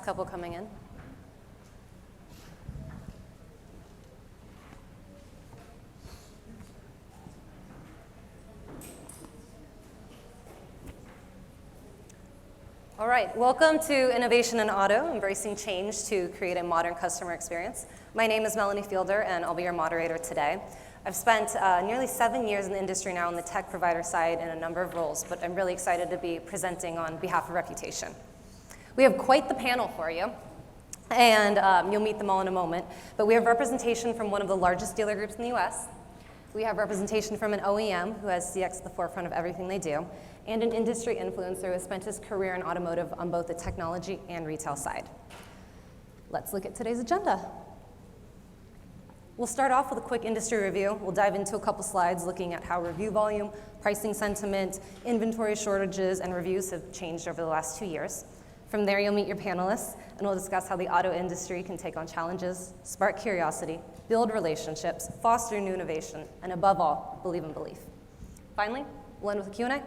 couple coming in. All right, welcome to Innovation in Auto, embracing change to create a modern customer experience. My name is Melanie Fielder, and I'll be your moderator today. I've spent nearly 7 years in the industry now on the tech provider side in a number of roles, but I'm really excited to be presenting on behalf of Reputation. We have quite the panel for you, and you'll meet them all in a moment, but we have representation from one of the largest dealer groups in the US. We have representation from an OEM who has CX at the forefront of everything they do, and an industry influencer who has spent his career in automotive on both the technology and retail side. Let's look at today's agenda. We'll start off with a quick industry review. We'll dive into a couple slides looking at how review volume, pricing sentiment, inventory shortages, and reviews have changed over the last 2 years. From there, you'll meet your panelists, and we'll discuss how the auto industry can take on challenges, spark curiosity, build relationships, foster new innovation, and above all, believe in belief. Finally, we'll end with a Q&A.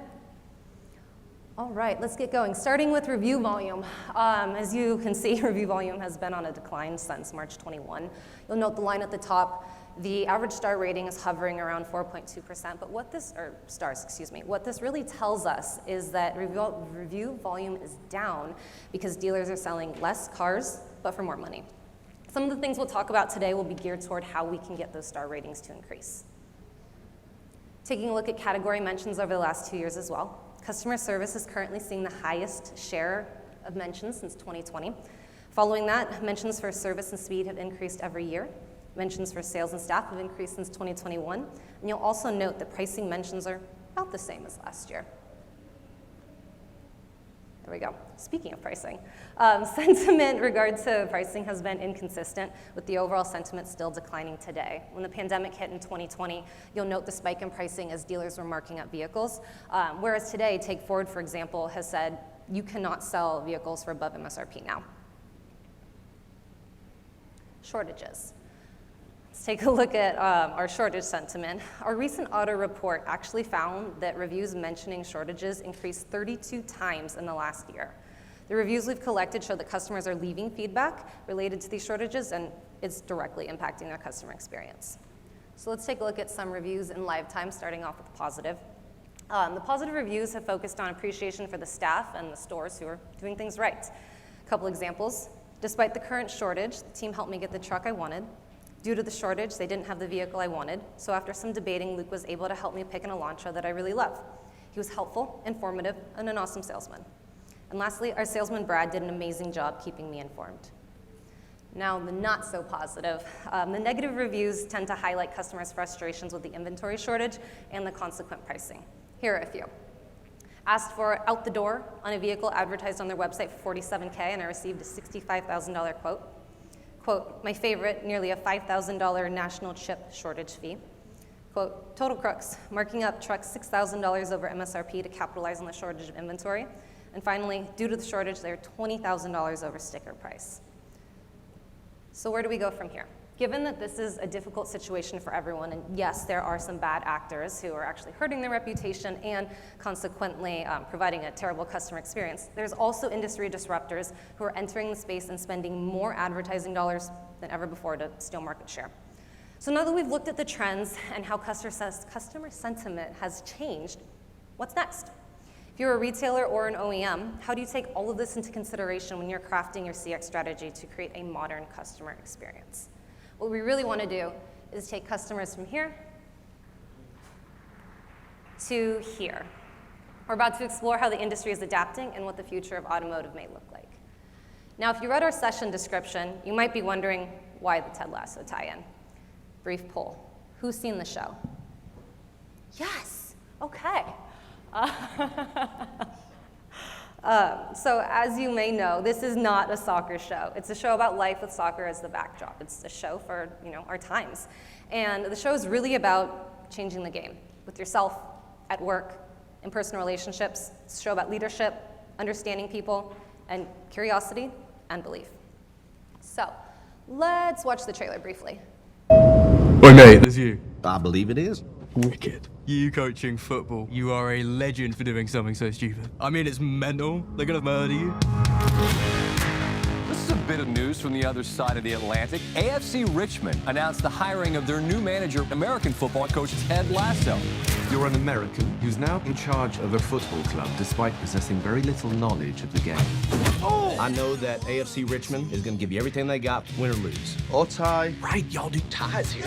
All right, let's get going. Starting with review volume. As you can see, review volume has been on a decline since March 21. You'll note the line at the top. The average star rating is hovering around 4.2%, but what this really tells us is that review volume is down because dealers are selling less cars, but for more money. Some of the things we'll talk about today will be geared toward how we can get those star ratings to increase. Taking a look at category mentions over the last 2 years as well. Customer service is currently seeing the highest share of mentions since 2020. Following that, mentions for service and speed have increased every year. Mentions for sales and staff have increased since 2021. And you'll also note that pricing mentions are about the same as last year. There we go. Speaking of pricing, sentiment in regard to pricing has been inconsistent, with the overall sentiment still declining today. When the pandemic hit in 2020, you'll note the spike in pricing as dealers were marking up vehicles, whereas today, Take Ford, for example, has said you cannot sell vehicles for above MSRP now. Shortages. Let's take a look at our shortage sentiment. Our recent auto report actually found that reviews mentioning shortages increased 32 times in the last year. The reviews we've collected show that customers are leaving feedback related to these shortages, and it's directly impacting their customer experience. So let's take a look at some reviews in live time, starting off with the positive. The positive reviews have focused on appreciation for the staff and the stores who are doing things right. A couple examples. Despite the current shortage, the team helped me get the truck I wanted. Due to the shortage, they didn't have the vehicle I wanted, so after some debating, Luke was able to help me pick an Elantra that I really love. He was helpful, informative, and an awesome salesman. And lastly, our salesman Brad did an amazing job keeping me informed. Now, the not so positive. The negative reviews tend to highlight customers' frustrations with the inventory shortage and the consequent pricing. Here are a few. Asked for out the door on a vehicle advertised on their website for $47K, and I received a $65,000 quote. Quote, my favorite, nearly a $5,000 national chip shortage fee. Quote, total crooks, marking up trucks $6,000 over MSRP to capitalize on the shortage of inventory. And finally, due to the shortage, they're $20,000 over sticker price. So where do we go from here? Given that this is a difficult situation for everyone, and yes, there are some bad actors who are actually hurting their reputation and consequently providing a terrible customer experience, there's also industry disruptors who are entering the space and spending more advertising dollars than ever before to steal market share. So now that we've looked at the trends and how customer sentiment has changed, what's next? If you're a retailer or an OEM, how do you take all of this into consideration when you're crafting your CX strategy to create a modern customer experience? What we really want to do is take customers from here to here. We're about to explore how the industry is adapting and what the future of automotive may look like. Now, if you read our session description, you might be wondering why the Ted Lasso tie-in. Brief poll. Who's seen the show? Yes, okay. So as you may know, this is not a soccer show. It's a show about life with soccer as the backdrop. It's a show for our times. And the show is really about changing the game with yourself, at work, in personal relationships. It's a show about leadership, understanding people, and curiosity and belief. So let's watch the trailer briefly. Oi mate, there's you. I believe it is. Wicked. You coaching football. You are a legend for doing something so stupid. I mean, it's mental. They're gonna murder you. bit of news from the other side of the Atlantic. AFC Richmond announced the hiring of their new manager, American football coach Ted Lasso. You're an American who's now in charge of a football club despite possessing very little knowledge of the game. Oh! I know that AFC Richmond is going to give you everything they got, win or lose. Or tie. Right, y'all do ties here.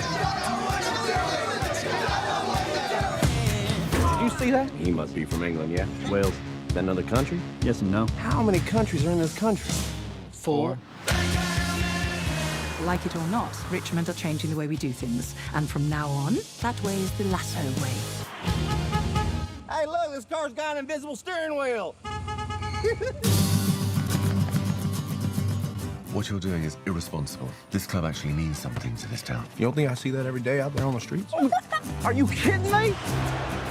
Did you see that? He must be from England, yeah? Wales. Is that another country? Yes and no. How many countries are in this country? 4. Like it or not, Richmond are changing the way we do things. And from now on, that way is the Lasso way. Hey, look, this car's got an invisible steering wheel. What you're doing is irresponsible. This club actually means something to this town. You don't think I see that every day out there on the streets? Are you kidding me?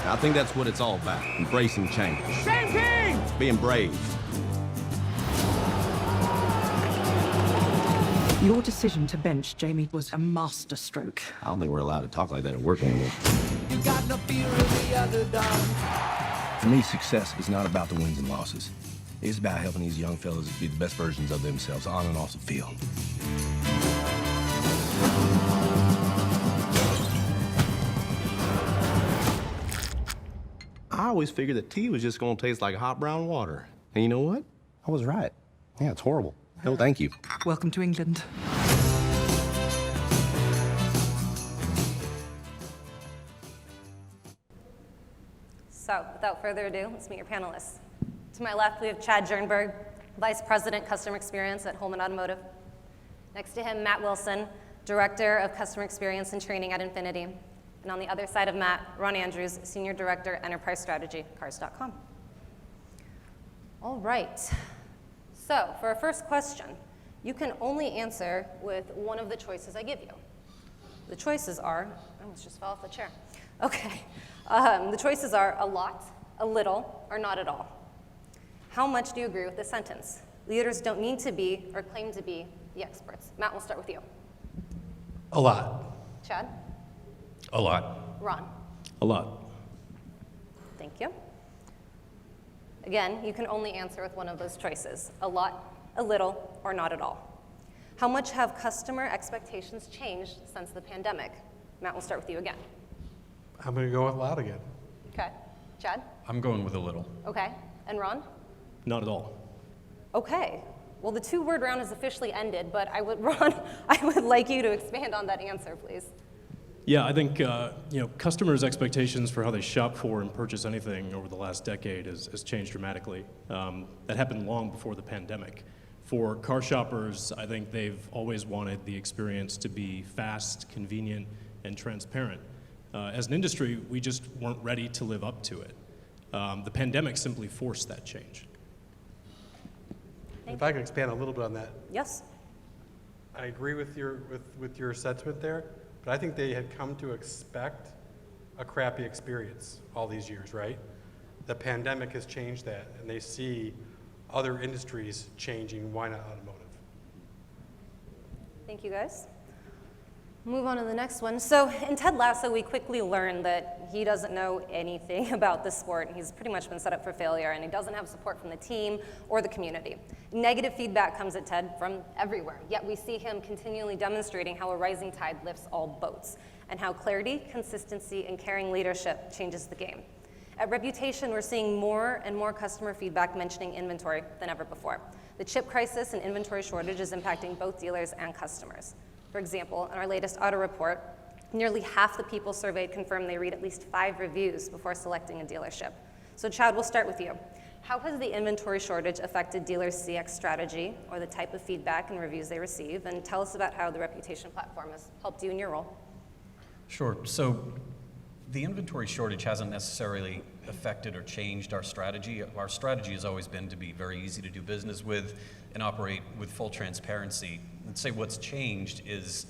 I think that's what it's all about, embracing change. Same team! Being brave. Your decision to bench Jamie was a masterstroke. I don't think we're allowed to talk like that at work anymore. You got no fear of the underdog. For me, success is not about the wins and losses. It's about helping these young fellas be the best versions of themselves on and off the field. I always figured that tea was just gonna taste like hot brown water. And you know what? I was right. Yeah, it's horrible. No, thank you. Welcome to England. So, without further ado, let's meet your panelists. To my left, we have Chad Jernberg, Vice President, Customer Experience at Holman Automotive. Next to him, Matt Wilson, Director of Customer Experience and Training at Infinity. And on the other side of Matt, Ron Andrews, Senior Director, Enterprise Strategy, Cars.com. All right. So, for our first question, you can only answer with one of the choices I give you. The choices are, I almost just fell off the chair. Okay. The choices are a lot, a little, or not at all. How much do you agree with this sentence? Leaders don't need to be or claim to be the experts. Matt, we'll start with you. A lot. Chad? A lot. Ron? A lot. Thank you. Again, you can only answer with one of those choices. A lot, a little, or not at all. How much have customer expectations changed since the pandemic? Matt, we'll start with you again. I'm going to go with loud again. Okay. Chad? I'm going with a little. Okay. And Ron? Not at all. Okay. Well, the two-word round has officially ended, but Ron, I would like you to expand on that answer, please. Yeah, I think customers' expectations for how they shop for and purchase anything over the last decade has changed dramatically. That happened long before the pandemic. For car shoppers, I think they've always wanted the experience to be fast, convenient, and transparent. As an industry, we just weren't ready to live up to it. The pandemic simply forced that change. If I could expand a little bit on that. Yes. I agree with your assessment there, but I think they had come to expect a crappy experience all these years, right? The pandemic has changed that, and they see other industries changing. Why not automotive? Thank you, guys. Move on to the next one. So in Ted Lasso, we quickly learned that he doesn't know anything about the sport. He's pretty much been set up for failure, and he doesn't have support from the team or the community. Negative feedback comes at Ted from everywhere, yet we see him continually demonstrating how a rising tide lifts all boats, and how clarity, consistency, and caring leadership changes the game. At Reputation, we're seeing more and more customer feedback mentioning inventory than ever before. The chip crisis and inventory shortage is impacting both dealers and customers. For example, in our latest auto report, nearly half the people surveyed confirmed they read at least 5 reviews before selecting a dealership. So Chad, we'll start with you. How has the inventory shortage affected dealers' CX strategy or the type of feedback and reviews they receive? And tell us about how the Reputation platform has helped you in your role. Sure. So the inventory shortage hasn't necessarily affected or changed our strategy. Our strategy has always been to be very easy to do business with and operate with full transparency. I'd say what's changed is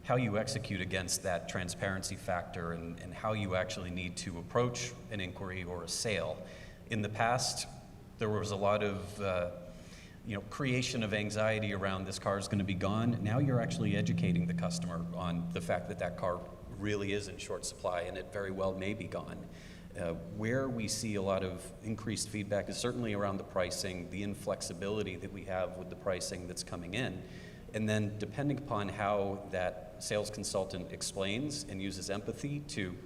how you execute against that transparency factor and how you actually need to approach an inquiry or a sale. In the past, there was a lot of creation of anxiety around this car is going to be gone. Now you're actually educating the customer on the fact that that car really is in short supply and it very well may be gone. Where we see a lot of increased feedback is certainly around the pricing, the inflexibility that we have with the pricing that's coming in. And then depending upon how that sales consultant explains and uses empathy to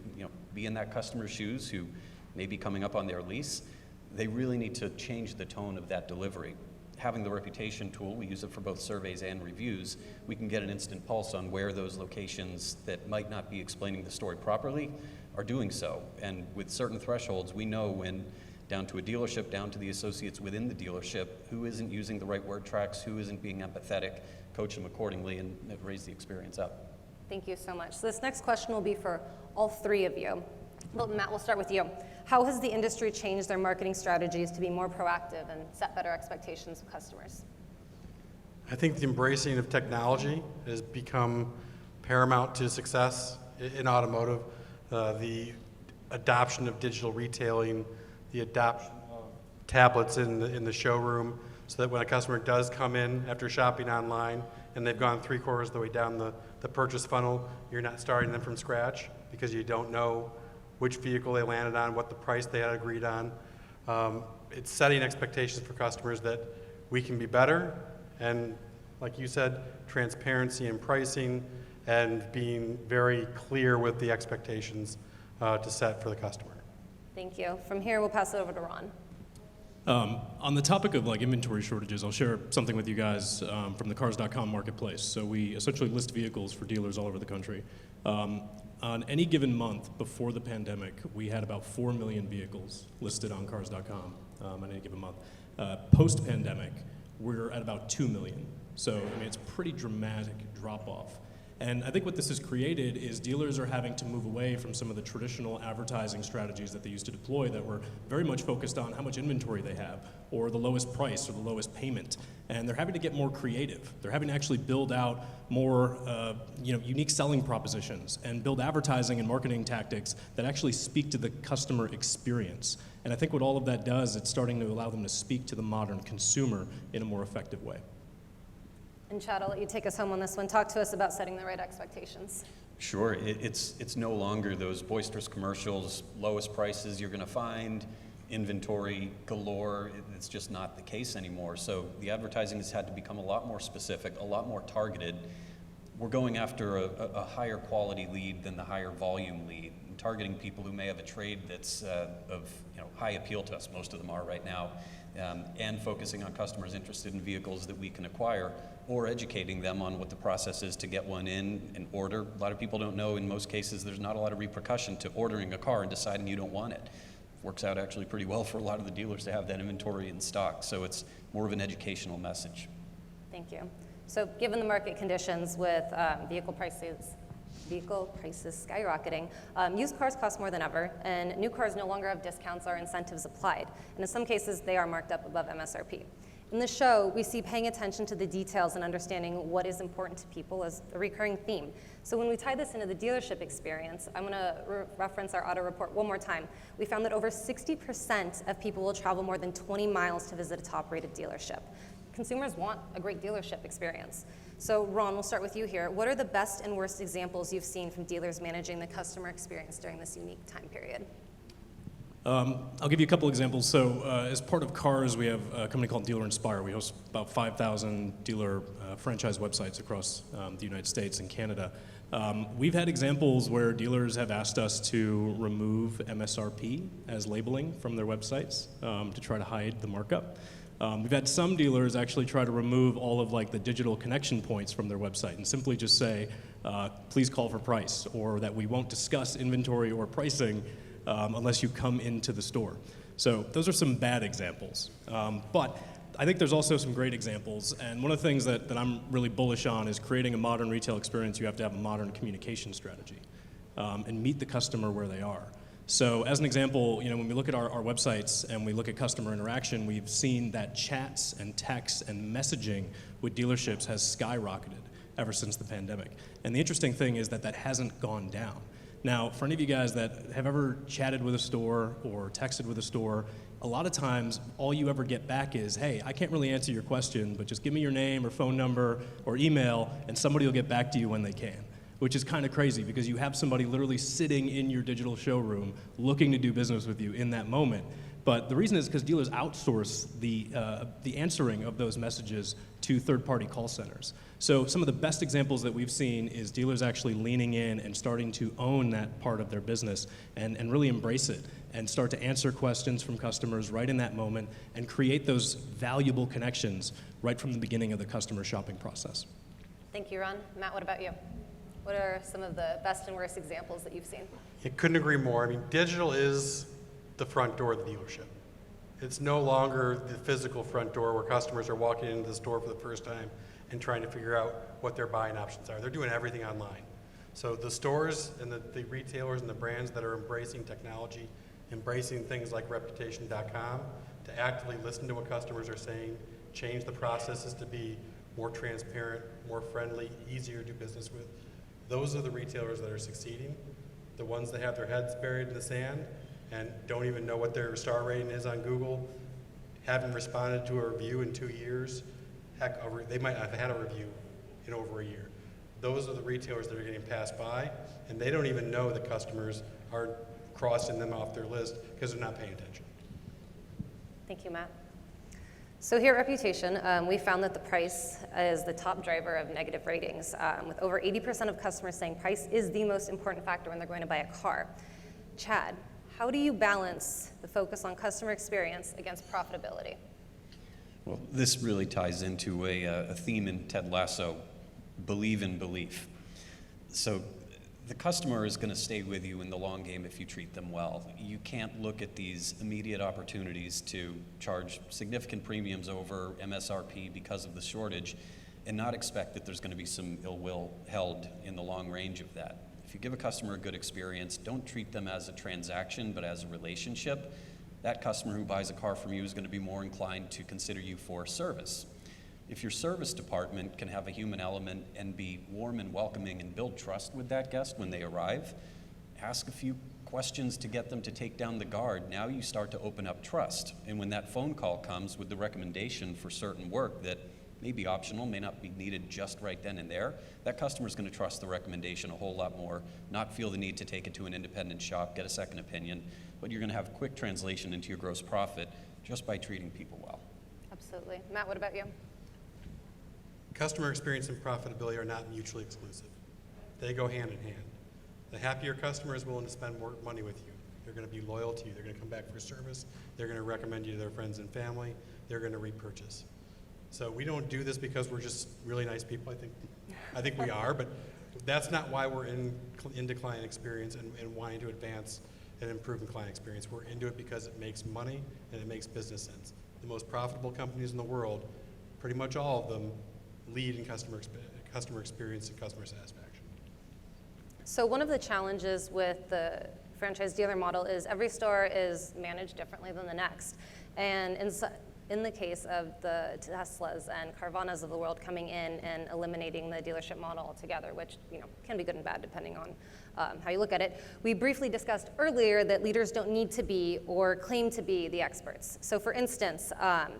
be in that customer's shoes who may be coming up on their lease, they really need to change the tone of that delivery. Having the reputation tool, we use it for both surveys and reviews, we can get an instant pulse on where those locations that might not be explaining the story properly are doing so. And with certain thresholds, we know when down to a dealership, down to the associates within the dealership, who isn't using the right word tracks, who isn't being empathetic, coach them accordingly and raise the experience up. Thank you so much. So this next question will be for all three of you. Well, Matt, we'll start with you. How has the industry changed their marketing strategies to be more proactive and set better expectations of customers? I think the embracing of technology has become paramount to success in automotive. The adoption of digital retailing, the adoption of tablets in the showroom, so that when a customer does come in after shopping online and they've gone 3/4 of the way down the purchase funnel, you're not starting them from scratch because you don't know which vehicle they landed on, what the price they had agreed on. It's setting expectations for customers that we can be better, and like you said, transparency in pricing and being very clear with the expectations to set for the customer. Thank you. From here, we'll pass it over to Ron. On the topic of inventory shortages, I'll share something with you guys from the Cars.com marketplace. So we essentially list vehicles for dealers all over the country. On any given month before the pandemic, we had about 4 million vehicles listed on Cars.com on any given month. Post-pandemic, we're at about 2 million. So it's a pretty dramatic drop-off. And I think what this has created is dealers are having to move away from some of the traditional advertising strategies that they used to deploy that were very much focused on how much inventory they have, or the lowest price, or the lowest payment. And they're having to get more creative. They're having to actually build out more unique selling propositions and build advertising and marketing tactics that actually speak to the customer experience. And I think what all of that does, it's starting to allow them to speak to the modern consumer in a more effective way. And Chad, I'll let you take us home on this one. Talk to us about setting the right expectations. Sure, it's no longer those boisterous commercials, lowest prices you're gonna find, inventory galore. It's just not the case anymore. So the advertising has had to become a lot more specific, a lot more targeted. We're going after a higher quality lead than the higher volume lead, and targeting people who may have a trade that's of high appeal to us. Most of them are right now, and focusing on customers interested in vehicles that we can acquire, or educating them on what the process is to get one in and order. A lot of people don't know, in most cases, there's not a lot of repercussion to ordering a car and deciding you don't want it. Works out actually pretty well for a lot of the dealers to have that inventory in stock, so it's more of an educational message. Thank you. So given the market conditions with vehicle prices skyrocketing, used cars cost more than ever, and new cars no longer have discounts or incentives applied. And in some cases, they are marked up above MSRP. In the show, we see paying attention to the details and understanding what is important to people as a recurring theme. So when we tie this into the dealership experience, I'm gonna reference our auto report one more time. We found that over 60% of people will travel more than 20 miles to visit a top-rated dealership. Consumers want a great dealership experience. So Ron, we'll start with you here. What are the best and worst examples you've seen from dealers managing the customer experience during this unique time period? I'll give you a couple examples. So as part of Cars, we have a company called Dealer Inspire. We host about 5,000 dealer franchise websites across the United States and Canada. We've had examples where dealers have asked us to remove MSRP as labeling from their websites to try to hide the markup. We've had some dealers actually try to remove all of the digital connection points from their website and simply just say, please call for price, or that we won't discuss inventory or pricing unless you come into the store. So those are some bad examples. But I think there's also some great examples, and one of the things that I'm really bullish on is creating a modern retail experience. You have to have a modern communication strategy and meet the customer where they are. So as an example, when we look at our websites and we look at customer interaction, we've seen that chats and texts and messaging with dealerships has skyrocketed ever since the pandemic. And the interesting thing is that that hasn't gone down. Now, for any of you guys that have ever chatted with a store or texted with a store, a lot of times all you ever get back is, hey, I can't really answer your question, but just give me your name or phone number or email, and somebody will get back to you when they can. which is kind of crazy because you have somebody literally sitting in your digital showroom looking to do business with you in that moment. But the reason is because dealers outsource the answering of those messages to third-party call centers. So some of the best examples that we've seen is dealers actually leaning in and starting to own that part of their business and really embrace it and start to answer questions from customers right in that moment and create those valuable connections right from the beginning of the customer shopping process. Thank you, Ron. Matt, what about you? What are some of the best and worst examples that you've seen? I couldn't agree more. I mean, digital is the front door of the dealership. It's no longer the physical front door where customers are walking into the store for the first time and trying to figure out what their buying options are. They're doing everything online. So the stores and the retailers and the brands that are embracing technology, embracing things like reputation.com to actively listen to what customers are saying, change the processes to be more transparent, more friendly, easier to do business with. Those are the retailers that are succeeding. The ones that have their heads buried in the sand and don't even know what their star rating is on Google, haven't responded to a review in 2 years. Heck, they might not have had a review in over a year. Those are the retailers that are getting passed by, and they don't even know that customers are crossing them off their list because they're not paying attention. Thank you, Matt. So here at Reputation, we found that the price is the top driver of negative ratings, with over 80% of customers saying price is the most important factor when they're going to buy a car. Chad, how do you balance the focus on customer experience against profitability? Well, this really ties into a theme in Ted Lasso, believe in belief. So the customer is going to stay with you in the long game if you treat them well. You can't look at these immediate opportunities to charge significant premiums over MSRP because of the shortage and not expect that there's going to be some ill will held in the long range of that. If you give a customer a good experience, don't treat them as a transaction but as a relationship. That customer who buys a car from you is going to be more inclined to consider you for service. If your service department can have a human element and be warm and welcoming and build trust with that guest when they arrive, ask a few questions to get them to take down the guard. Now you start to open up trust. And when that phone call comes with the recommendation for certain work that may be optional, may not be needed just right then and there, that customer's going to trust the recommendation a whole lot more, not feel the need to take it to an independent shop, get a second opinion, but you're going to have quick translation into your gross profit just by treating people well. Absolutely. Matt, what about you? Customer experience and profitability are not mutually exclusive. They go hand in hand. The happier customer is willing to spend more money with you. They're going to be loyal to you. They're going to come back for service. They're going to recommend you to their friends and family. They're going to repurchase. So we don't do this because we're just really nice people. I think we are, but that's not why we're into client experience and wanting to advance and improve the client experience. We're into it because it makes money and it makes business sense. The most profitable companies in the world, pretty much all of them, lead in customer experience and customer satisfaction. So one of the challenges with the franchise dealer model is every store is managed differently than the next. And in the case of the Teslas and Carvanas of the world coming in and eliminating the dealership model altogether, which can be good and bad depending on how you look at it. We briefly discussed earlier that leaders don't need to be or claim to be the experts. So for instance,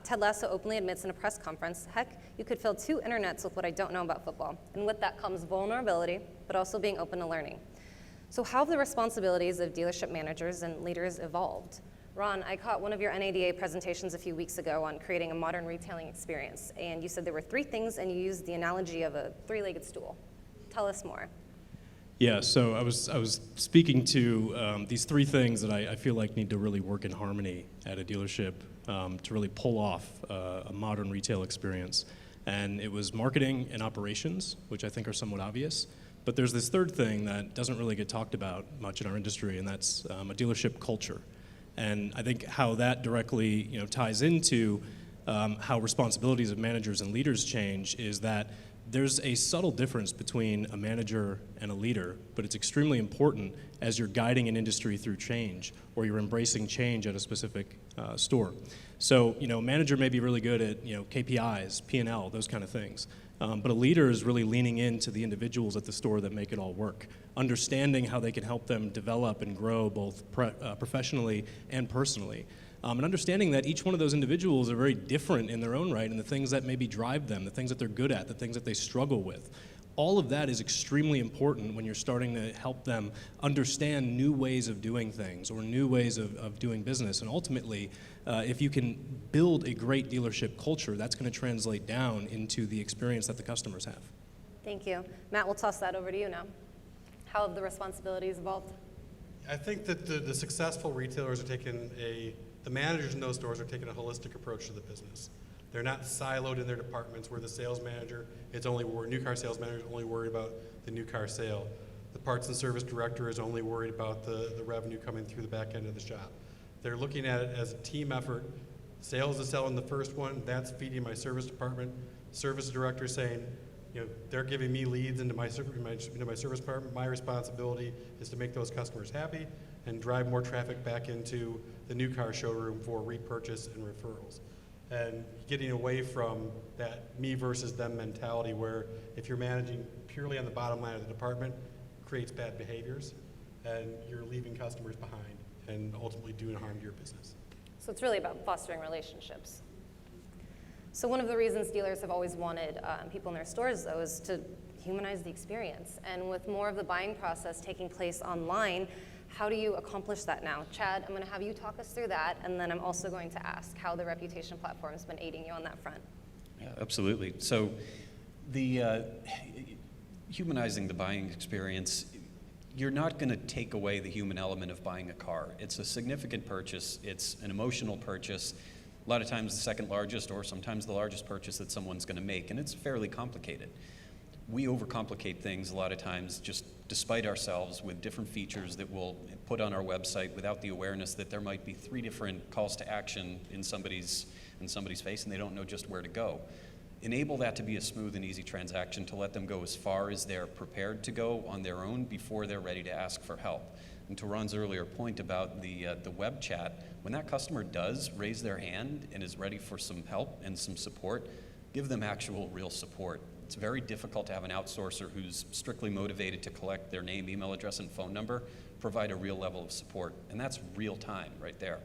Ted Lasso openly admits in a press conference, heck, you could fill 2 internets with what I don't know about football. And with that comes vulnerability, but also being open to learning. So how have the responsibilities of dealership managers and leaders evolved? Ron, I caught one of your NADA presentations a few weeks ago on creating a modern retailing experience, and you said there were 3 things, and you used the analogy of a 3-legged stool. Tell us more. Yeah, so I was speaking to these 3 things that I feel like need to really work in harmony at a dealership to really pull off a modern retail experience. And it was marketing and operations, which I think are somewhat obvious. But there's this 3rd thing that doesn't really get talked about much in our industry, and that's a dealership culture. And I think how that directly ties into how responsibilities of managers and leaders change is that there's a subtle difference between a manager and a leader, but it's extremely important as you're guiding an industry through change or you're embracing change at a specific store. So, a manager may be really good at KPIs, P&L, those kind of things. But a leader is really leaning into the individuals at the store that make it all work, understanding how they can help them develop and grow both professionally and personally. And understanding that each one of those individuals are very different in their own right and the things that maybe drive them, the things that they're good at, the things that they struggle with. All of that is extremely important when you're starting to help them understand new ways of doing things or new ways of doing business. And ultimately, if you can build a great dealership culture, that's going to translate down into the experience that the customers have. Thank you. Matt, we'll toss that over to you now. How have the responsibilities evolved? I think that the successful retailers are taking the managers in those stores are taking a holistic approach to the business. They're not siloed in their departments where the sales manager is only worried, new car sales manager is only worried about the new car sale. The parts and service director is only worried about the revenue coming through the back end of the shop. They're looking at it as a team effort. Sales is selling the first one, that's feeding my service department. Service director saying, they're giving me leads into my service department. My responsibility is to make those customers happy and drive more traffic back into the new car showroom for repurchase and referrals. And getting away from that me versus them mentality where if you're managing purely on the bottom line of the department, creates bad behaviors and you're leaving customers behind and ultimately doing harm to your business. So it's really about fostering relationships. So one of the reasons dealers have always wanted people in their stores, though, is to humanize the experience. And with more of the buying process taking place online, how do you accomplish that now? Chad, I'm going to have you talk us through that, and then I'm also going to ask how the reputation platform has been aiding you on that front. Yeah, absolutely. So the humanizing the buying experience, you're not going to take away the human element of buying a car. It's a significant purchase. It's an emotional purchase. A lot of times the second largest or sometimes the largest purchase that someone's going to make, and it's fairly complicated. We overcomplicate things a lot of times just despite ourselves with different features that we'll put on our website without the awareness that there might be 3 different calls to action in somebody's face and they don't know just where to go. Enable that to be a smooth and easy transaction to let them go as far as they're prepared to go on their own before they're ready to ask for help. And to Ron's earlier point about the web chat, when that customer does raise their hand and is ready for some help and some support, give them actual real support. It's very difficult to have an outsourcer who's strictly motivated to collect their name, email address, and phone number, provide a real level of support. And that's real time right there.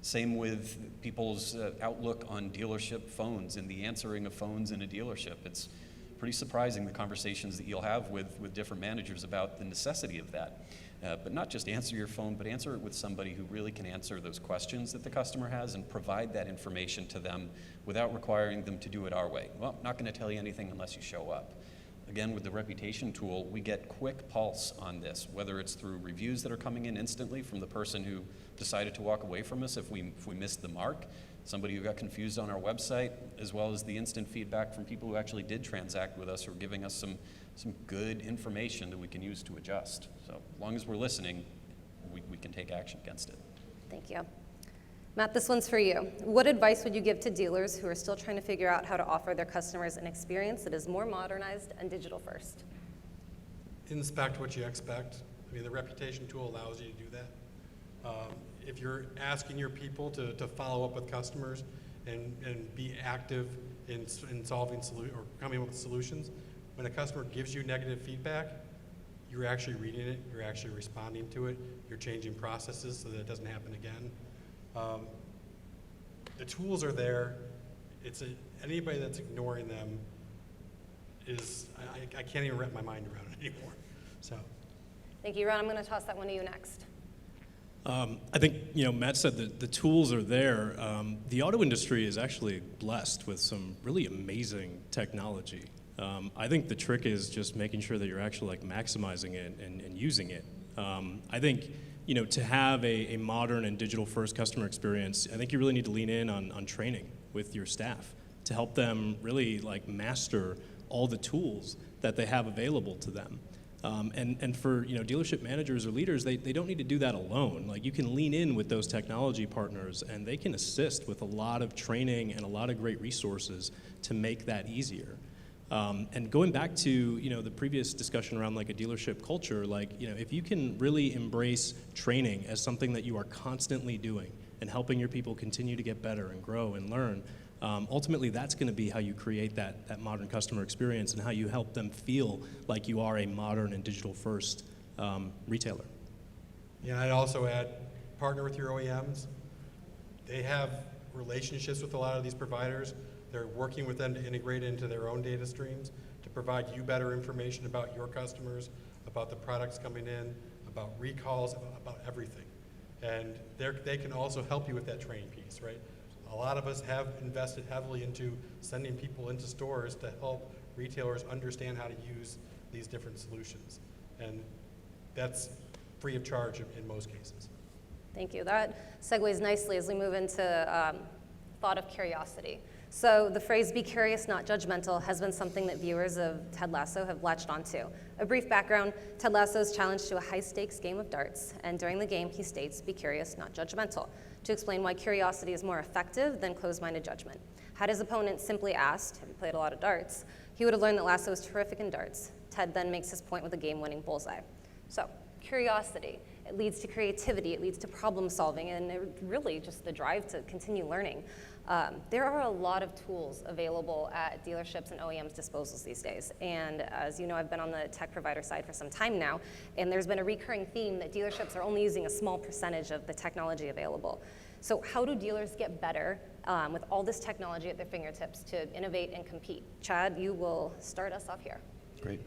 Same with people's outlook on dealership phones and the answering of phones in a dealership. It's pretty surprising the conversations that you'll have with different managers about the necessity of that. But not just answer your phone, but answer it with somebody who really can answer those questions that the customer has and provide that information to them without requiring them to do it our way. Well, I'm not going to tell you anything unless you show up. Again, with the reputation tool, we get quick pulse on this, whether it's through reviews that are coming in instantly from the person who decided to walk away from us if we missed the mark, somebody who got confused on our website, as well as the instant feedback from people who actually did transact with us who are giving us some good information that we can use to adjust. So as long as we're listening, we can take action against it. Thank you. Matt, this one's for you. What advice would you give to dealers who are still trying to figure out how to offer their customers an experience that is more modernized and digital first? Inspect what you expect. I mean, the reputation tool allows you to do that. If you're asking your people to follow up with customers and be active in solving or coming up with solutions, when a customer gives you negative feedback, you're actually reading it, you're actually responding to it, you're changing processes so that it doesn't happen again. The tools are there. Anybody that's ignoring them I can't even wrap my mind around it anymore. So. Thank you, Ron. I'm going to toss that one to you next. I think, Matt said that the tools are there. The auto industry is actually blessed with some really amazing technology. I think the trick is just making sure that you're actually maximizing it and using it. I think, to have a modern and digital first customer experience, I think you really need to lean in on training with your staff to help them really master all the tools that they have available to them. And for dealership managers or leaders, they don't need to do that alone. You can lean in with those technology partners, and they can assist with a lot of training and a lot of great resources to make that easier. And going back to the previous discussion around a dealership culture, if you can really embrace training as something that you are constantly doing and helping your people continue to get better and grow and learn, ultimately that's going to be how you create that modern customer experience and how you help them feel like you are a modern and digital first retailer. Yeah, I'd also add, partner with your OEMs. They have relationships with a lot of these providers. They're working with them to integrate into their own data streams to provide you better information about your customers, about the products coming in, about recalls, about everything. And they can also help you with that training piece, right? A lot of us have invested heavily into sending people into stores to help retailers understand how to use these different solutions. And that's free of charge in most cases. Thank you. That segues nicely as we move into thought of curiosity. So the phrase "be curious, not judgmental" has been something that viewers of Ted Lasso have latched onto. A brief background: Ted Lasso is challenged to a high-stakes game of darts, and during the game he states, "Be curious, not judgmental," to explain why curiosity is more effective than closed-minded judgment. Had his opponent simply asked, "Have you played a lot of darts?" he would have learned that Lasso is terrific in darts. Ted then makes his point with a game-winning bullseye. So, curiosity. It leads to creativity, it leads to problem solving, and really just the drive to continue learning. There are a lot of tools available at dealerships and OEMs' disposals these days. And as you know, I've been on the tech provider side for some time now, and there's been a recurring theme that dealerships are only using a small percentage of the technology available. So how do dealers get better with all this technology at their fingertips to innovate and compete? Chad, you will start us off here. Great.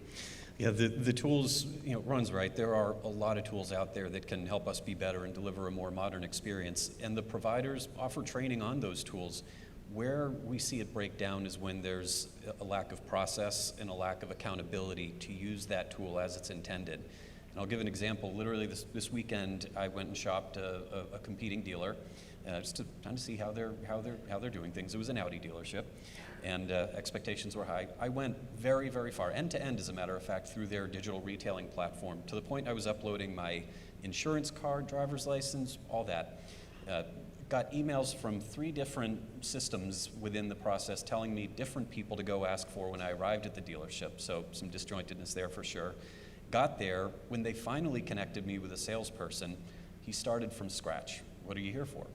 Yeah, the tools, Ron's right. There are a lot of tools out there that can help us be better and deliver a more modern experience. And the providers offer training on those tools. Where we see it break down is when there's a lack of process and a lack of accountability to use that tool as it's intended. And I'll give an example. Literally this weekend, I went and shopped a competing dealer just to kind of see how they're doing things. It was an Audi dealership, and expectations were high. I went very, very far, end to end, as a matter of fact, through their digital retailing platform, to the point I was uploading my insurance card, driver's license, all that. Got emails from 3 different systems within the process telling me different people to go ask for when I arrived at the dealership, so some disjointedness there for sure. Got there, when they finally connected me with a salesperson, he started from scratch. What are you here for?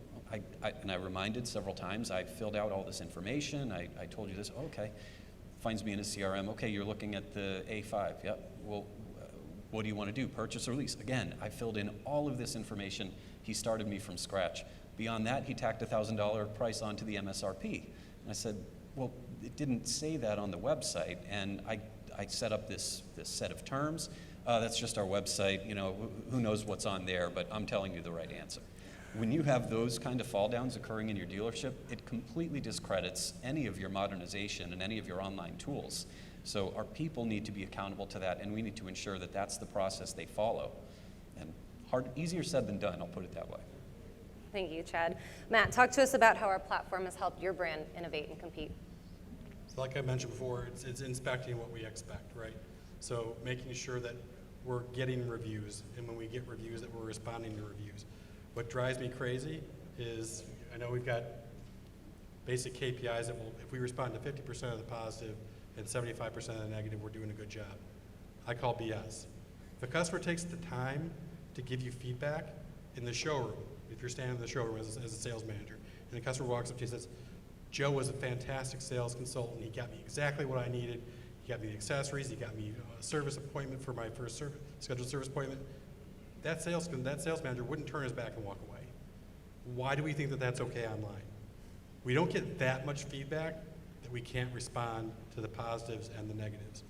And I reminded several times, I filled out all this information, I told you this, okay. Finds me in his CRM, okay, you're looking at the A5, yep. Well, what do you want to do, purchase or lease? Again, I filled in all of this information. He started me from scratch. Beyond that, he tacked a $1,000 price onto the MSRP. And I said, well, it didn't say that on the website, and I set up this set of terms. That's just our website, who knows what's on there, but I'm telling you the right answer. When you have those kind of fall downs occurring in your dealership, it completely discredits any of your modernization and any of your online tools. So our people need to be accountable to that, and we need to ensure that that's the process they follow. And easier said than done, I'll put it that way. Thank you, Chad. Matt, talk to us about how our platform has helped your brand innovate and compete. So like I mentioned before, it's inspecting what we expect, right? So making sure that we're getting reviews, and when we get reviews, that we're responding to reviews. What drives me crazy is, I know we've got basic KPIs that if we respond to 50% of the positive and 75% of the negative, we're doing a good job. I call BS. If a customer takes the time to give you feedback in the showroom, if you're standing in the showroom as a sales manager, and the customer walks up to you and says, "Joe was a fantastic sales consultant. He got me exactly what I needed. He got me the accessories. He got me a service appointment for my first scheduled service appointment." That sales manager wouldn't turn his back and walk away. Why do we think that that's okay online? We don't get that much feedback that we can't respond to the positives and the negatives.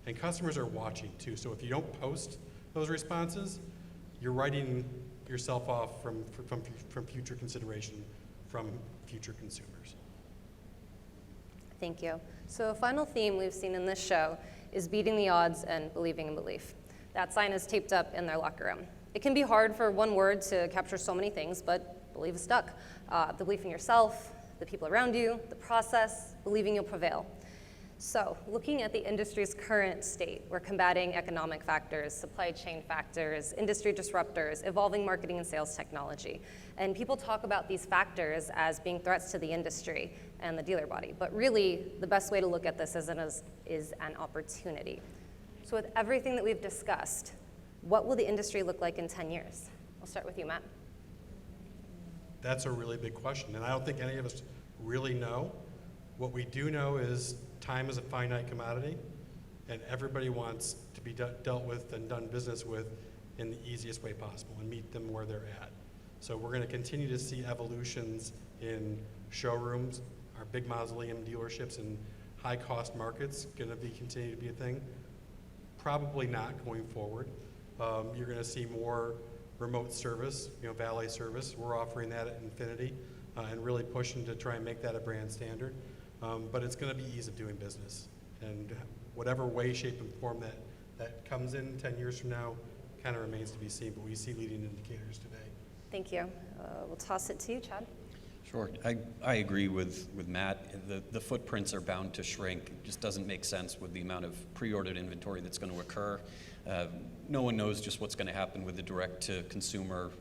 And customers are watching too, so if you don't post those responses, you're writing yourself off from future consideration from future consumers. Thank you. So a final theme we've seen in this show is beating the odds and believing in belief. That sign is taped up in their locker room. It can be hard for one word to capture so many things, but believe is stuck. The belief in yourself, the people around you, the process, believing you'll prevail. So, looking at the industry's current state, we're combating economic factors, supply chain factors, industry disruptors, evolving marketing and sales technology. And people talk about these factors as being threats to the industry and the dealer body. But really, the best way to look at this is an opportunity. So with everything that we've discussed, what will the industry look like in 10 years? I'll start with you, Matt. That's a really big question, and I don't think any of us really know. What we do know is time is a finite commodity, and everybody wants to be dealt with and done business with in the easiest way possible and meet them where they're at. So we're going to continue to see evolutions in showrooms, our big mausoleum dealerships, and high-cost markets going to continue to be a thing? Probably not going forward. You're going to see more remote service, valet service. We're offering that at Infinity and really pushing to try and make that a brand standard. But it's going to be ease of doing business. And whatever way, shape, and form that comes in 10 years from now kind of remains to be seen, but we see leading indicators today. Thank you. We'll toss it to you, Chad. Sure. I agree with Matt. The footprints are bound to shrink. It just doesn't make sense with the amount of pre-ordered inventory that's going to occur. No one knows just what's going to happen with the direct-to-consumer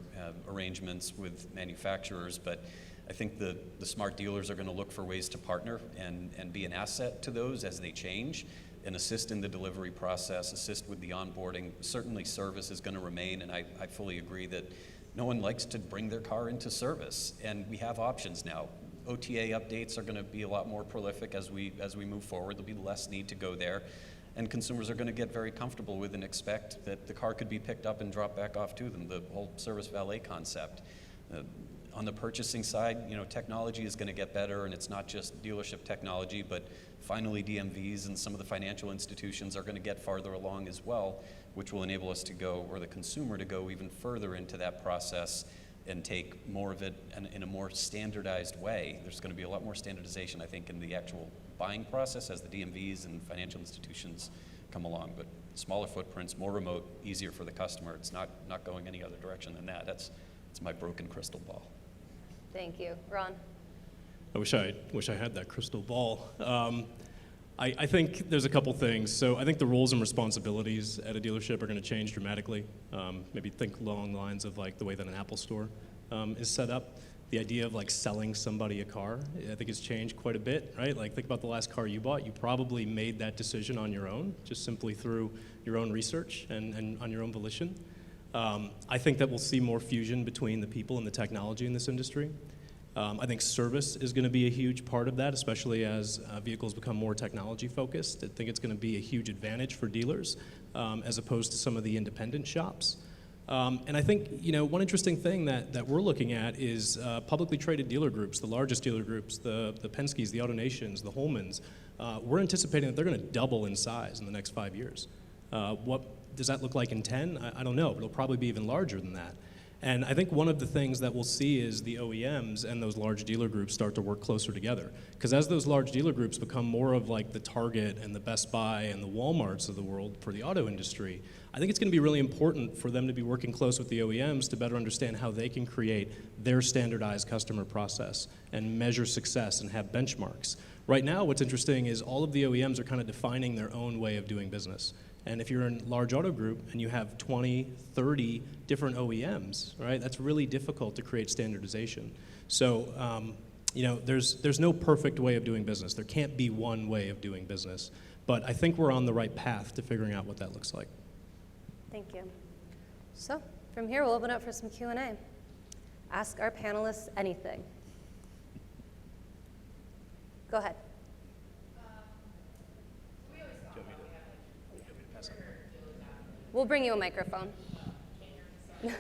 arrangements with manufacturers, but I think the smart dealers are going to look for ways to partner and be an asset to those as they change and assist in the delivery process, assist with the onboarding. Certainly service is going to remain, and I fully agree that no one likes to bring their car into service, and we have options now. OTA updates are going to be a lot more prolific as we move forward. There'll be less need to go there, and consumers are going to get very comfortable with and expect that the car could be picked up and dropped back off to them, the whole service valet concept. On the purchasing side, technology is going to get better, and it's not just dealership technology, but finally DMVs and some of the financial institutions are going to get farther along as well, which will enable us to go, or the consumer to go even further into that process and take more of it in a more standardized way. There's going to be a lot more standardization, I think, in the actual buying process as the DMVs and financial institutions come along. But smaller footprints, more remote, easier for the customer. It's not going any other direction than that. That's my broken crystal ball. Thank you. Ron? I wish I had that crystal ball. I think there's a couple things. So I think the roles and responsibilities at a dealership are going to change dramatically. Maybe think along the lines of like the way that an Apple store is set up. The idea of like selling somebody a car, I think has changed quite a bit, right? Like think about the last car you bought. You probably made that decision on your own, just simply through your own research and on your own volition. I think that we'll see more fusion between the people and the technology in this industry. I think service is going to be a huge part of that, especially as vehicles become more technology focused. I think it's going to be a huge advantage for dealers as opposed to some of the independent shops. And I think one interesting thing that we're looking at is publicly traded dealer groups, the largest dealer groups, the Penske's, the AutoNations, the Holmans. We're anticipating that they're going to double in size in the next 5 years. What does that look like in 10? I don't know, but it'll probably be even larger than that. And I think one of the things that we'll see is the OEMs and those large dealer groups start to work closer together. Because as those large dealer groups become more of like the Target and the Best Buy and the Walmarts of the world for the auto industry, I think it's going to be really important for them to be working close with the OEMs to better understand how they can create their standardized customer process and measure success and have benchmarks. Right now, what's interesting is all of the OEMs are kind of defining their own way of doing business. And if you're in a large auto group and you have 20, 30 different OEMs, right, that's really difficult to create standardization. So, there's no perfect way of doing business. There can't be one way of doing business. But I think we're on the right path to figuring out what that looks like. Thank you. So, from here, we'll open up for some Q&A. Ask our panelists anything. Go ahead. We'll bring you a microphone. Is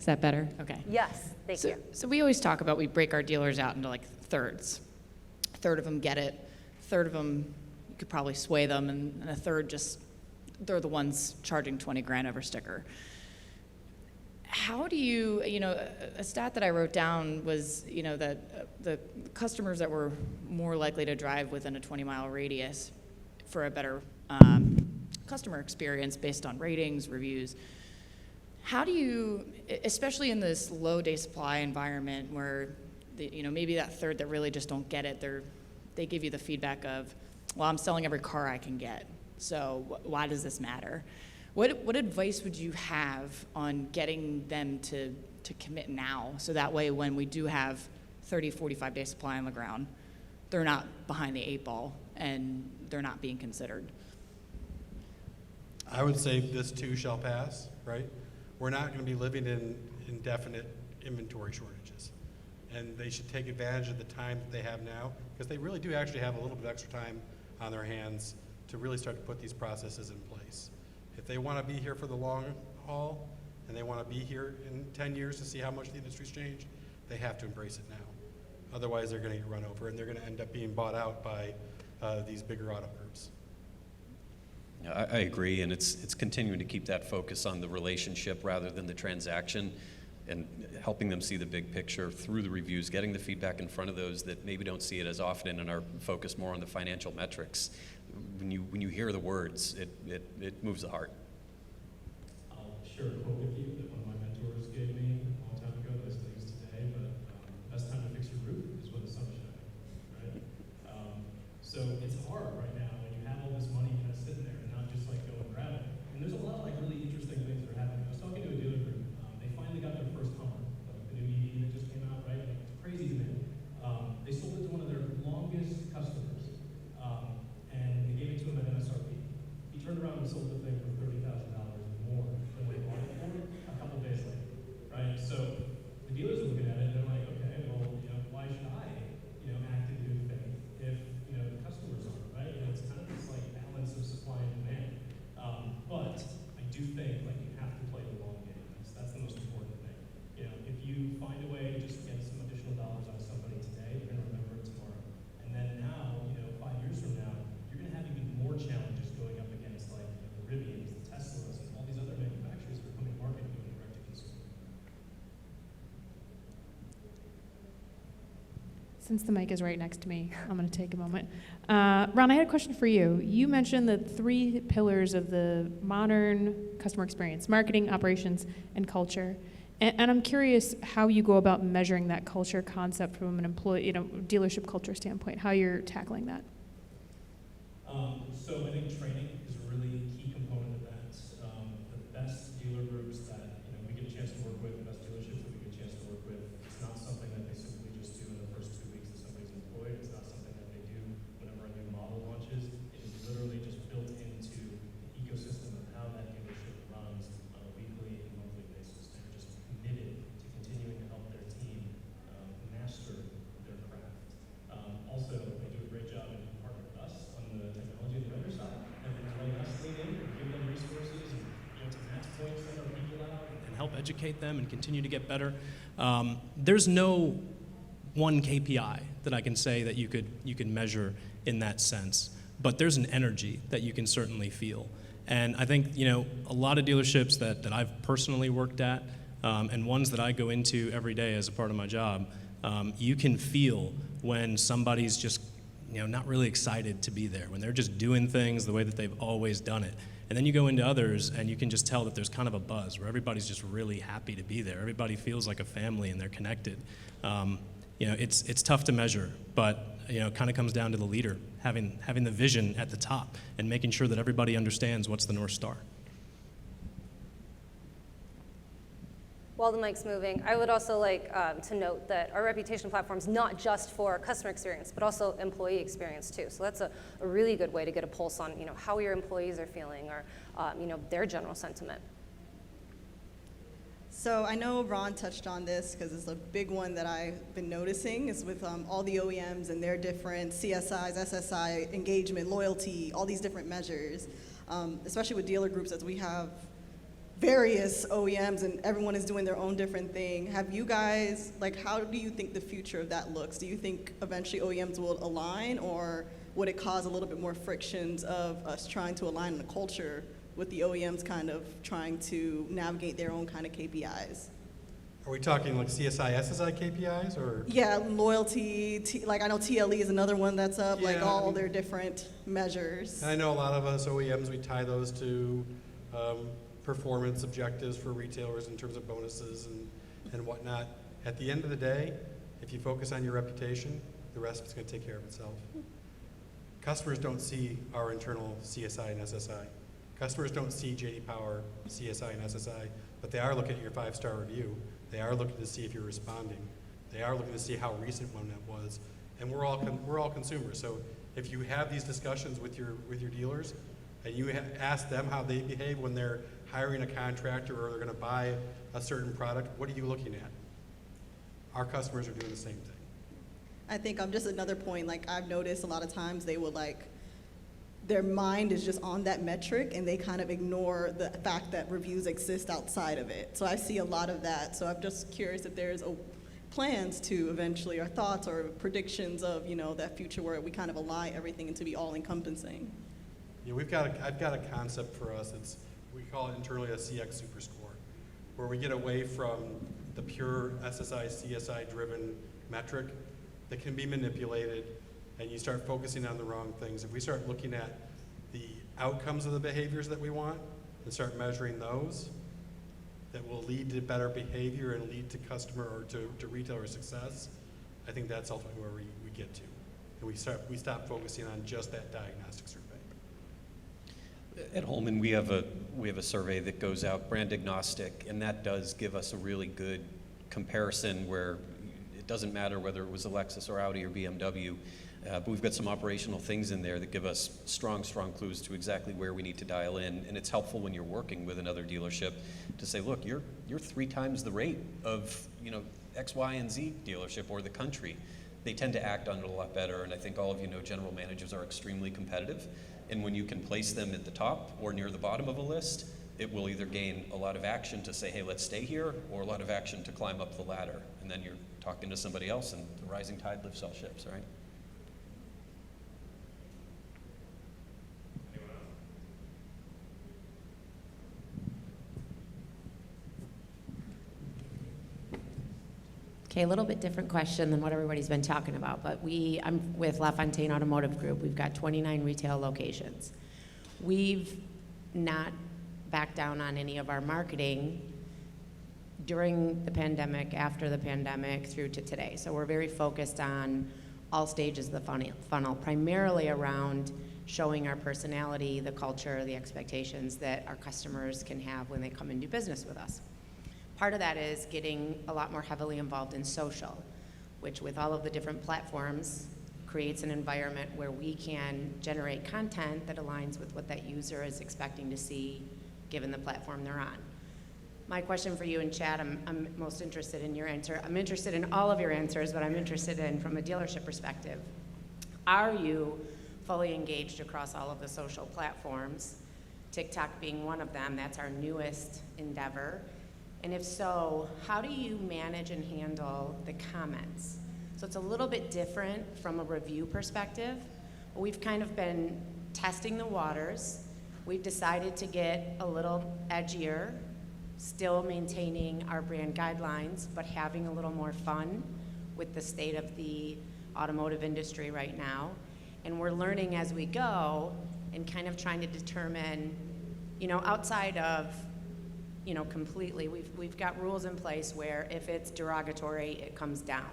that better? Okay. Yes, thank you. So we always talk about we break our dealers out into like thirds. A third of them get it. A third of them, you could probably sway them, and a third just, they're the ones charging 20 grand over sticker. How do you, a stat that I wrote down was, that the customers that were more likely to drive within a 20-mile radius for a better customer experience based on ratings, reviews. How do you, especially in this low day supply environment where, maybe that third that really just don't get it, they give you the feedback of, well, I'm selling every car I can get, so why does this matter? What advice would you have on getting them to commit now, so that way when we do have 30, 45-day supply on the ground, they're not behind the 8 ball and they're not being considered? I would say this too shall pass, right? We're not going to be living in indefinite inventory shortages. And they should take advantage of the time that they have now, because they really do actually have a little bit of extra time on their hands to really start to put these processes in place. If they want to be here for the long haul, and they want to be here in 10 years to see how much the industry's changed, they have to embrace it now. Otherwise, they're going to get run over, and they're going to end up being bought out by these bigger auto groups. Yeah, I agree, and it's continuing to keep that focus on the relationship rather than the transaction, and helping them see the big picture through the reviews, getting the feedback in front of those that maybe don't see it as often and are focused more on the financial metrics. When you hear the words, it moves the heart. I'll share a quote with you that one of my mentors gave me a long time ago that I still use today, but the best time to fix your roof is when the sun's shining, right? So it's hard right now when you have all this money kind of sitting there and not just like go and grab it. And there's a lot of like really interesting things that are happening. I was talking to a dealer group. They finally got their first Hummer, like the new EV that just came out, right? Like, it's crazy to me. They sold it to one of their longest customers, and they gave it to him at MSRP. He turned around and sold the thing for $30,000 more than what he bought it for a couple days later, right? So the dealers are looking at it and they're like, okay, well, why should I, act in good faith if, the customers aren't, right? It's kind of this like balance of supply and demand. But I do think like you have to play the long game. That's the most important thing. If you find a way to just get some additional dollars out of somebody today, they're gonna remember it tomorrow. And then now, 5 years from now, you're gonna have even more challenges going up against like the Rivians, the Teslas, and all these other manufacturers that are coming to market doing direct to consumer. Since the mic is right next to me, I'm going to take a moment. Ron, I had a question for you. You mentioned the 3 pillars of the modern customer experience: marketing, operations, and culture. And I'm curious how you go about measuring that culture concept from an employee, dealership culture standpoint, how you're tackling that. So I think training is a really key component of that. The best dealer groups that we get a chance to work with, the best dealerships that we get a chance to work with, it's not something that they simply just do in the first 2 weeks that somebody's employed. It's not something that they do whenever a new model launches. It is literally just built into the ecosystem of how that dealership runs on a weekly and monthly basis. They're just committed to continuing to help their team master their craft. Also, they do a great job in partnering with us on the technology and the vendor side, and then letting us lean in and give them resources and to match points, send our people out and help educate them and continue to get better. There's no one KPI that I can say that you could measure in that sense, but there's an energy that you can certainly feel. And I think a lot of dealerships that I've personally worked at, and ones that I go into every day as a part of my job, you can feel when somebody's just not really excited to be there, when they're just doing things the way that they've always done it. And then you go into others and you can just tell that there's kind of a buzz where everybody's just really happy to be there. Everybody feels like a family and they're connected. It's tough to measure, but it kind of comes down to the leader having the vision at the top and making sure that everybody understands what's the North Star. While the mic's moving, I would also like to note that our reputation platform is not just for customer experience, but also employee experience too. So that's a really good way to get a pulse on how your employees are feeling or their general sentiment. So I know Ron touched on this because it's a big one that I've been noticing is with all the OEMs and their different CSIs, SSI, engagement, loyalty, all these different measures, especially with dealer groups as we have various OEMs and everyone is doing their own different thing. Have you guys, how do you think the future of that looks? Do you think eventually OEMs will align, or would it cause a little bit more frictions of us trying to align in the culture with the OEMs kind of trying to navigate their own kind of KPIs? Are we talking like CSI, SSI KPIs, or? Yeah, loyalty, I know TLE is another one that's up, all their different measures. And I know a lot of us OEMs, we tie those to performance objectives for retailers in terms of bonuses and whatnot. At the end of the day, if you focus on your reputation, the rest is going to take care of itself. Customers don't see our internal CSI and SSI. Customers don't see J.D. Power, CSI, and SSI, but they are looking at your 5-star review. They are looking to see if you're responding. They are looking to see how recent one that was. And we're all consumers. So if you have these discussions with your dealers, and you ask them how they behave when they're hiring a contractor or they're going to buy a certain product, what are you looking at? Our customers are doing the same thing. I think just another point, I've noticed a lot of times they will their mind is just on that metric and they kind of ignore the fact that reviews exist outside of it. So I see a lot of that. So I'm just curious if there's a plans to eventually, or thoughts or predictions of, you know, that future where we kind of align everything and to be all-encompassing? Yeah, I've got a concept for us. We call it internally a CX Super Score, where we get away from the pure SSI, CSI-driven metric that can be manipulated, and you start focusing on the wrong things. If we start looking at the outcomes of the behaviors that we want and start measuring those, that will lead to better behavior and lead to customer or to retailer success, I think that's ultimately where we get to. And we stop focusing on just that diagnostic survey. At Holman, we have a survey that goes out brand agnostic, and that does give us a really good comparison where it doesn't matter whether it was a Lexus or Audi or BMW, but we've got some operational things in there that give us strong clues to exactly where we need to dial in, and it's helpful when you're working with another dealership to say, look, you're 3 times the rate of, you know, X, Y, and Z dealership or the country. They tend to act on it a lot better, and I think all of you know general managers are extremely competitive, and when you can place them at the top or near the bottom of a list, it will either gain a lot of action to say, hey, let's stay here, or a lot of action to climb up the ladder, and then you're talking to somebody else, and the rising tide lifts all ships, right? Okay, a little bit different question than what everybody's been talking about, but I'm with LaFontaine Automotive Group. We've got 29 retail locations. We've not backed down on any of our marketing during the pandemic, after the pandemic, through to today. So we're very focused on all stages of the funnel, primarily around showing our personality, the culture, the expectations that our customers can have when they come and do business with us. Part of that is getting a lot more heavily involved in social, which with all of the different platforms creates an environment where we can generate content that aligns with what that user is expecting to see given the platform they're on. My question for you and Chad, I'm most interested in your answer. I'm interested in all of your answers, but I'm interested in from a dealership perspective. Are you fully engaged across all of the social platforms? TikTok being one of them, that's our newest endeavor. And if so, how do you manage and handle the comments? So it's a little bit different from a review perspective. We've kind of been testing the waters. We've decided to get a little edgier, still maintaining our brand guidelines, but having a little more fun with the state of the automotive industry right now. And we're learning as we go and kind of trying to determine, you know, outside of, you know, completely, we've got rules in place where if it's derogatory, it comes down.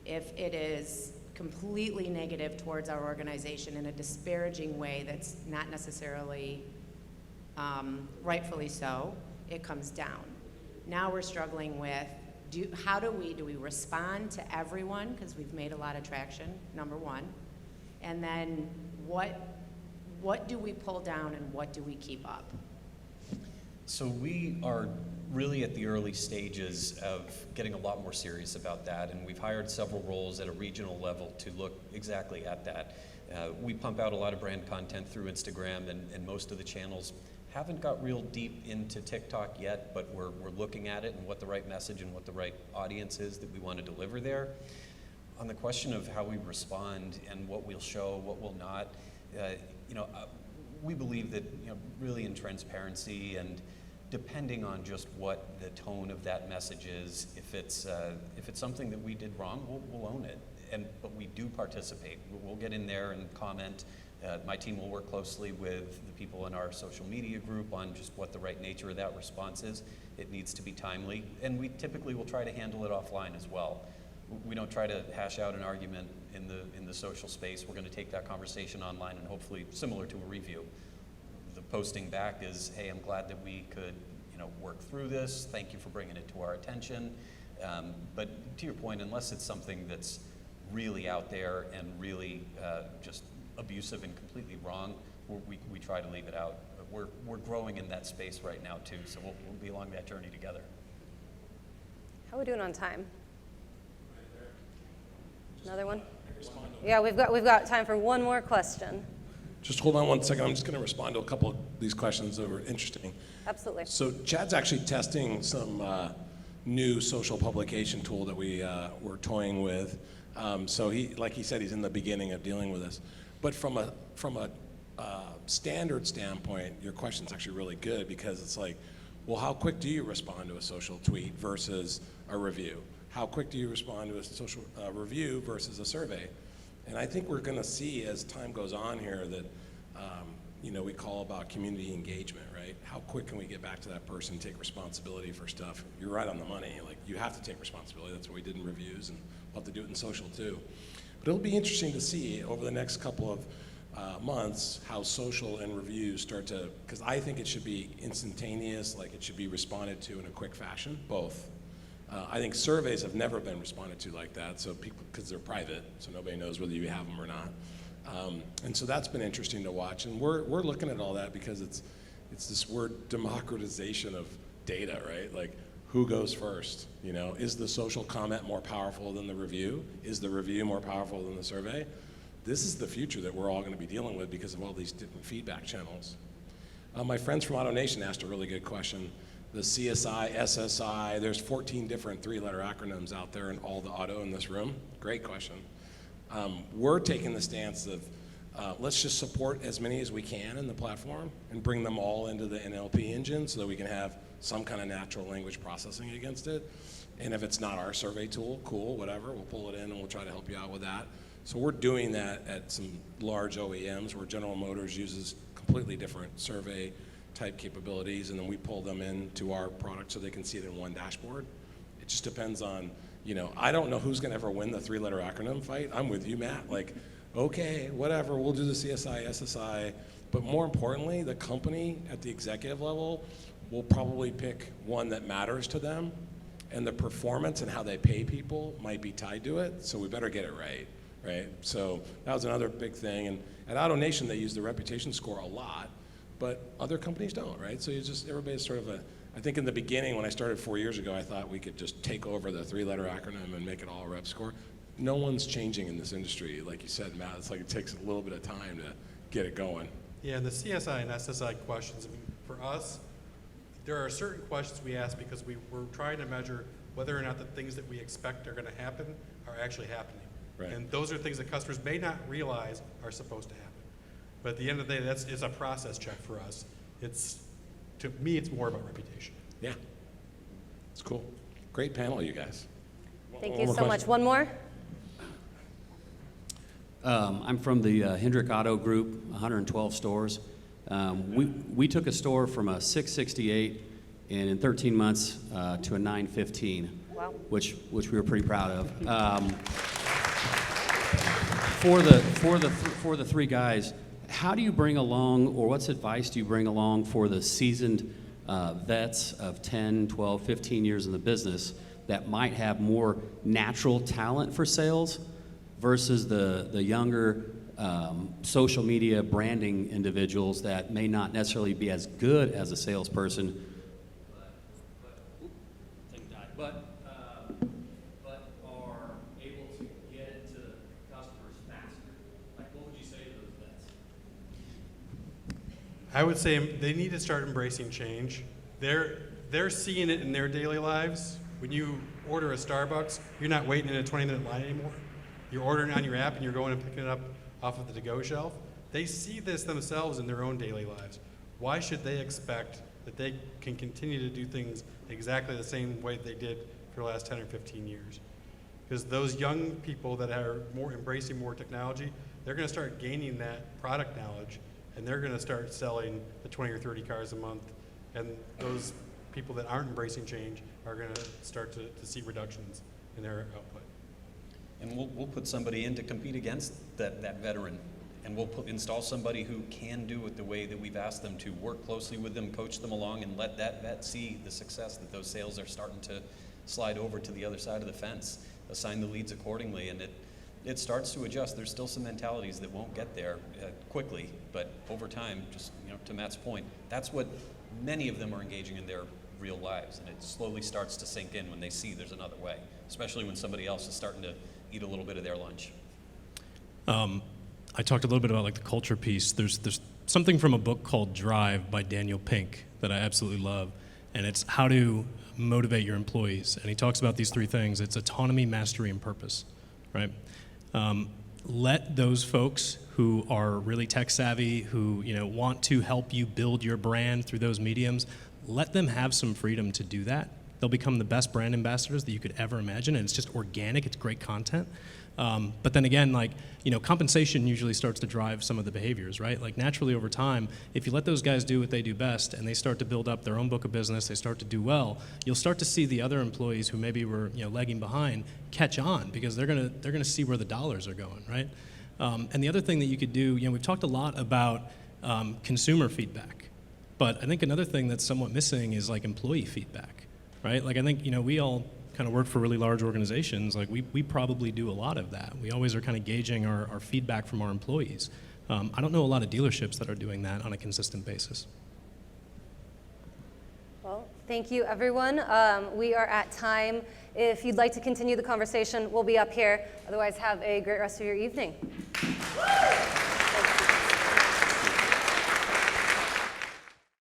If it is completely negative towards our organization in a disparaging way that's not necessarily rightfully so, it comes down. Now we're struggling with, do we respond to everyone, because we've made a lot of traction, number one, and then what do we pull down and what do we keep up? So we are really at the early stages of getting a lot more serious about that, and we've hired several roles at a regional level to look exactly at that. We pump out a lot of brand content through Instagram, and most of the channels haven't got real deep into TikTok yet, but we're looking at it and what the right message and what the right audience is that we want to deliver there. On the question of how we respond and what we'll show, what we'll not, we believe that, really in transparency and depending on just what the tone of that message is, if it's something that we did wrong, we'll own it. But we do participate. We'll get in there and comment. My team will work closely with the people in our social media group on just what the right nature of that response is. It needs to be timely, and we typically will try to handle it offline as well. We don't try to hash out an argument in the social space. We're going to take that conversation online and hopefully similar to a review. The posting back is, hey, I'm glad that we could work through this. Thank you for bringing it to our attention. But to your point, unless it's something that's really out there and really just abusive and completely wrong, we try to leave it out. We're growing in that space right now too, so we'll be along that journey together. How are we doing on time? Another one? Yeah, we've got time for one more question. Just hold on one second. I'm just going to respond to a couple of these questions that were interesting. Absolutely. So Chad's actually testing some new social publication tool that we're toying with. So like he said, he's in the beginning of dealing with this. But from a standard standpoint, your question's actually really good, because it's like, well, how quick do you respond to a social tweet versus a review? How quick do you respond to a social review versus a survey? And I think we're going to see, as time goes on here, that we call about community engagement, right? How quick can we get back to that person, take responsibility for stuff? You're right on the money. Like, you have to take responsibility. That's what we did in reviews, and we'll have to do it in social too. But it'll be interesting to see over the next couple of months how social and reviews start to, because I think it should be instantaneous, like it should be responded to in a quick fashion, both. I think surveys have never been responded to like that, so people, because they're private, so nobody knows whether you have them or not. And so that's been interesting to watch, and we're looking at all that because it's this word democratization of data, right? Like, who goes first? Is the social comment more powerful than the review? Is the review more powerful than the survey? This is the future that we're all going to be dealing with because of all these different feedback channels. My friends from AutoNation asked a really good question. The CSI, SSI, there's 14 different three-letter acronyms out there in all the auto in this room. Great question. We're taking the stance of let's just support as many as we can in the platform and bring them all into the NLP engine so that we can have some kind of natural language processing against it. And if it's not our survey tool, cool, whatever, we'll pull it in and we'll try to help you out with that. So we're doing that at some large OEMs where General Motors uses completely different survey type capabilities, and then we pull them into our product so they can see it in one dashboard. It just depends on, I don't know who's gonna ever win the three-letter acronym fight. I'm with you, Matt. Like, okay, whatever, we'll do the CSI, SSI, but more importantly, the company at the executive level will probably pick one that matters to them, and the performance and how they pay people might be tied to it, so we better get it right. So that was another big thing, and at AutoNation they use the reputation score a lot, but other companies don't, right? So everybody's sort of I think in the beginning when I started 4 years ago, I thought we could just take over the three-letter acronym and make it all a rep score. No one's changing in this industry. Like you said, Matt, it's like it takes a little bit of time to get it going. Yeah, and the CSI and SSI questions, for us, there are certain questions we ask because we're trying to measure whether or not the things that we expect are gonna happen are actually happening. Right. And those are things that customers may not realize are supposed to happen. But at the end of the day, it's a process check for us. To me, it's more about reputation. Yeah, it's cool. Great panel, you guys. Thank you so much. One more? I'm from the Hendrick Auto Group, 112 stores. We took a store from a 668 and in 13 months to a 915, wow. which we were pretty proud of. For the three guys, how do you bring along, or what's advice do you bring along for the seasoned vets of 10, 12, 15 years in the business that might have more natural talent for sales versus the younger social media branding individuals that may not necessarily be as good as a salesperson, but are able to get it to customers faster? Like, what would you say to those vets? I would say they need to start embracing change. They're seeing it in their daily lives. When you order a Starbucks, you're not waiting in a 20-minute line anymore. You're ordering on your app and you're going and picking it up off of the to-go shelf. They see this themselves in their own daily lives. Why should they expect that they can continue to do things exactly the same way they did for the last 10 or 15 years? Because those young people that are embracing more technology, they're going to start gaining that product knowledge, and they're going to start selling the 20 or 30 cars a month. And those people that aren't embracing change are going to start to see reductions in their output. And we'll put somebody in to compete against that veteran. And we'll install somebody who can do it the way that we've asked them to, work closely with them, coach them along, and let that vet see the success that those sales are starting to slide over to the other side of the fence, assign the leads accordingly, and it starts to adjust. There's still some mentalities that won't get there quickly, but over time, just to Matt's point, that's what many of them are engaging in their real lives, and it slowly starts to sink in when they see there's another way, especially when somebody else is starting to eat a little bit of their lunch. I talked a little bit about like the culture piece. There's something from a book called Drive by Daniel Pink that I absolutely love. and it's how to motivate your employees. And he talks about these three things. It's autonomy, mastery, and purpose, right? Let those folks who are really tech savvy, who want to help you build your brand through those mediums, let them have some freedom to do that. They'll become the best brand ambassadors that you could ever imagine, and it's just organic, it's great content. But then again, compensation usually starts to drive some of the behaviors, right? Like naturally over time, if you let those guys do what they do best and they start to build up their own book of business, they start to do well, you'll start to see the other employees who maybe were lagging behind catch on because they're gonna see where the dollars are going, right? And the other thing that you could do, we've talked a lot about consumer feedback, but I think another thing that's somewhat missing is like employee feedback, right? Like I think we all kind of work for really large organizations. Like we probably do a lot of that. We always are kind of gauging our feedback from our employees. I don't know a lot of dealerships that are doing that on a consistent basis. Well, thank you, everyone. We are at time. If you'd like to continue the conversation, we'll be up here. Otherwise, have a great rest of your evening.